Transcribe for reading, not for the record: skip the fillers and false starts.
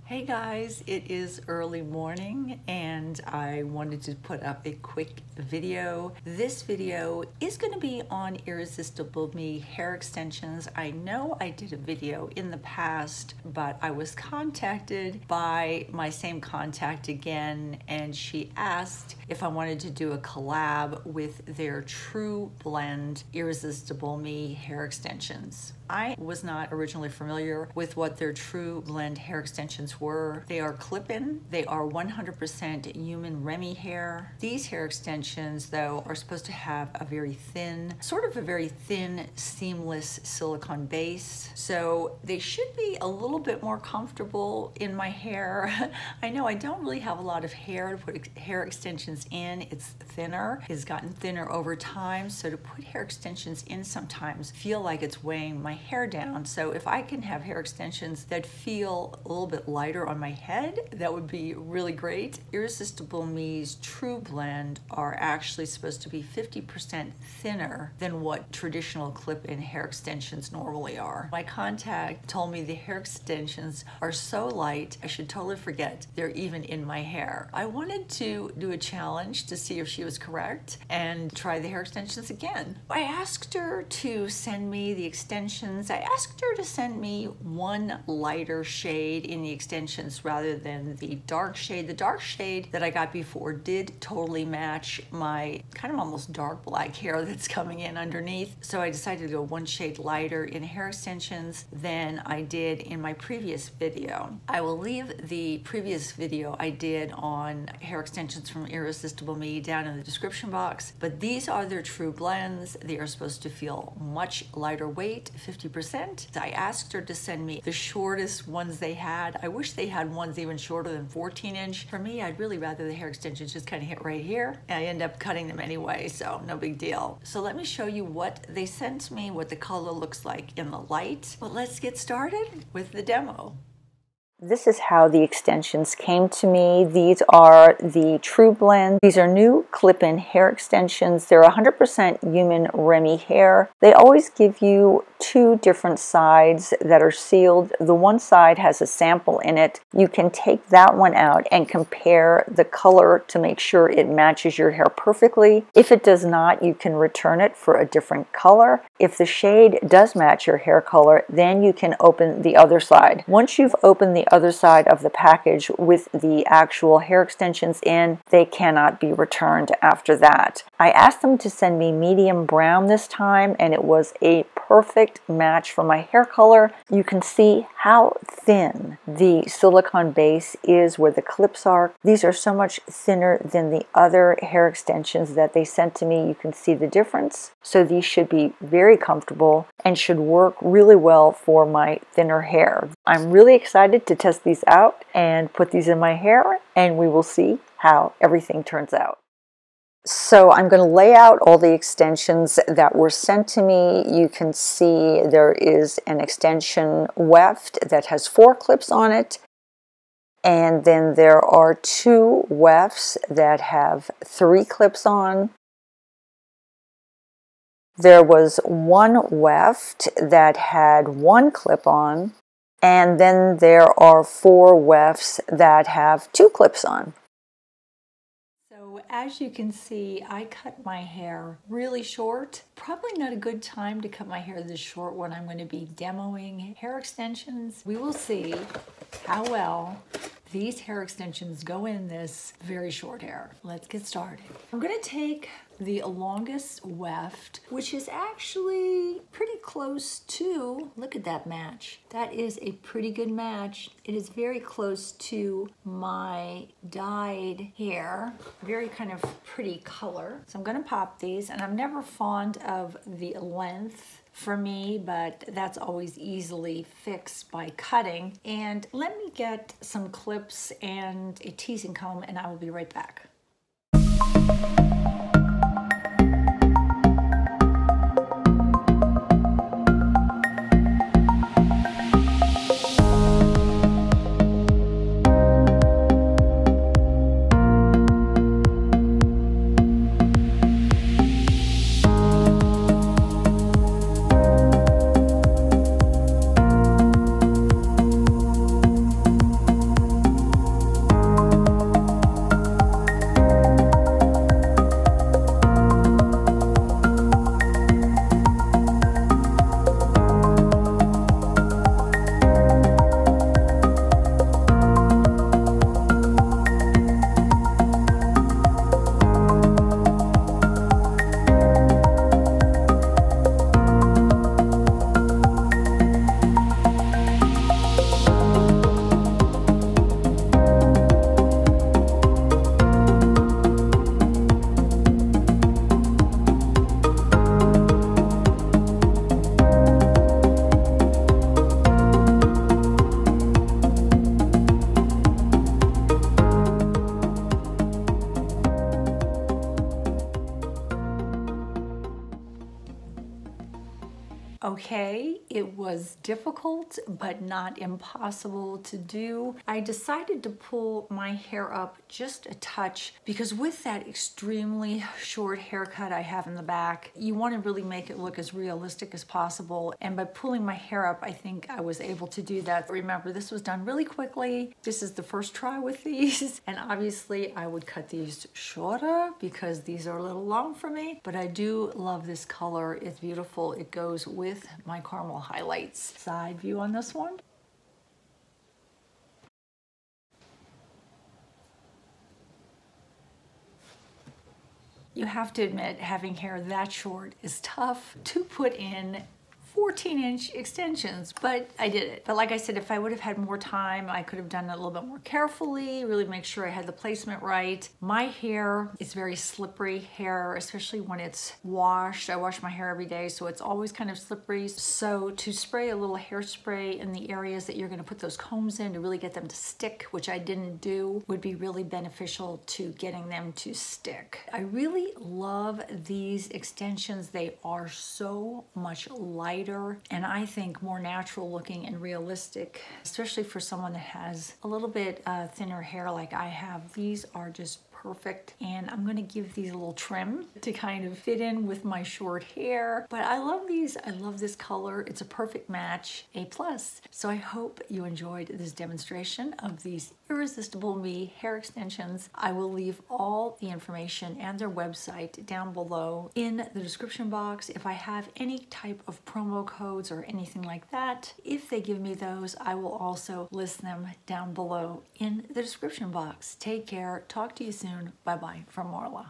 Hey guys, it is early morning and I wanted to put up a quick video. This video is going to be on Irresistible Me hair extensions. I know I did a video in the past, but I was contacted by my same contact again, and she asked if I wanted to do a collab with their True Blend Irresistible Me hair extensions. I was not originally familiar with what their True Blend hair extensions were. They are clip-in. They are 100% human Remy hair. These hair extensions, though, are supposed to have a very thin, seamless silicone base. So they should be a little bit more comfortable in my hair. I know I don't really have a lot of hair to put hair extensions in. It's thinner. It's gotten thinner over time. So to put hair extensions in sometimes feel like it's weighing my hair down. So if I can have hair extensions that feel a little bit lighter on my head, that would be really great. Irresistible Me's True Blend are actually supposed to be 50% thinner than what traditional clip-in hair extensions normally are. My contact told me the hair extensions are so light, I should totally forget they're even in my hair. I wanted to do a challenge to see if she was correct and try the hair extensions again. I asked her to send me the extensions. I asked her to send me one lighter shade in the extensions rather than the dark shade. The dark shade that I got before did totally match my kind of almost dark black hair that's coming in underneath. So I decided to go one shade lighter in hair extensions than I did in my previous video. I will leave the previous video I did on hair extensions from Irresistible Me down in the description box, but these are their True Blends. They are supposed to feel much lighter weight, 50%. I asked her to send me the shortest ones they had. I wish they had ones even shorter than 14-inch. For me, I'd really rather the hair extensions just kind of hit right here. And I end up cutting them anyway, so no big deal. So let me show you what they sent me, what the color looks like in the light. But let's get started with the demo. This is how the extensions came to me. These are the True Blend. These are new clip-in hair extensions. They're 100% human Remy hair. They always give you two different sides that are sealed. The one side has a sample in it. You can take that one out and compare the color to make sure it matches your hair perfectly. If it does not, you can return it for a different color. If the shade does match your hair color, then you can open the other side. Once you've opened the other side of the package with the actual hair extensions in, they cannot be returned after that. I asked them to send me medium brown this time, and it was a perfect match for my hair color. You can see how thin the silicone base is where the clips are. These are so much thinner than the other hair extensions that they sent to me. You can see the difference. So these should be very comfortable and should work really well for my thinner hair. I'm really excited to test these out and put these in my hair, and we will see how everything turns out. So I'm going to lay out all the extensions that were sent to me. You can see there is an extension weft that has 4 clips on it. And then there are 2 wefts that have 3 clips on. There was 1 weft that had 1 clip on. And then there are 4 wefts that have 2 clips on. So as you can see, I cut my hair really short. Probably not a good time to cut my hair this short when I'm going to be demoing hair extensions. We will see how well these hair extensions go in this very short hair. Let's get started. I'm going to take the longest weft, which is actually pretty close to, look at that match. That is a pretty good match. It is very close to my dyed hair. Very kind of pretty color. So I'm gonna pop these, and I'm never fond of the length for me, but that's always easily fixed by cutting. And let me get some clips and a teasing comb, and I will be right back. okay. It was difficult, but not impossible to do. I decided to pull my hair up just a touch because with that extremely short haircut I have in the back, you want to really make it look as realistic as possible. And by pulling my hair up, I think I was able to do that. Remember, this was done really quickly. This is the first try with these. And obviously I would cut these shorter because these are a little long for me, but I do love this color. It's beautiful. It goes with my caramel highlights. Side view on this one. You have to admit, having hair that short is tough to put in 14-inch extensions, but I did it. But like I said, if I would have had more time, I could have done it a little bit more carefully, really make sure I had the placement right. My hair is very slippery hair, especially when it's washed. I wash my hair every day, so it's always kind of slippery. So to spray a little hairspray in the areas that you're gonna put those combs in to really get them to stick, which I didn't do, would be really beneficial to getting them to stick. I really love these extensions. They are so much lighter and I think more natural looking and realistic, especially for someone that has a little bit thinner hair like I have. These are just perfect, and I'm gonna give these a little trim to kind of fit in with my short hair. But I love these. I love this color. It's a perfect match, A+. So I hope you enjoyed this demonstration of these Irresistible Me hair extensions. I will leave all the information and their website down below in the description box. If I have any type of promo codes or anything like that, if they give me those, I will also list them down below in the description box. Take care. Talk to you soon. Bye-bye from Marla.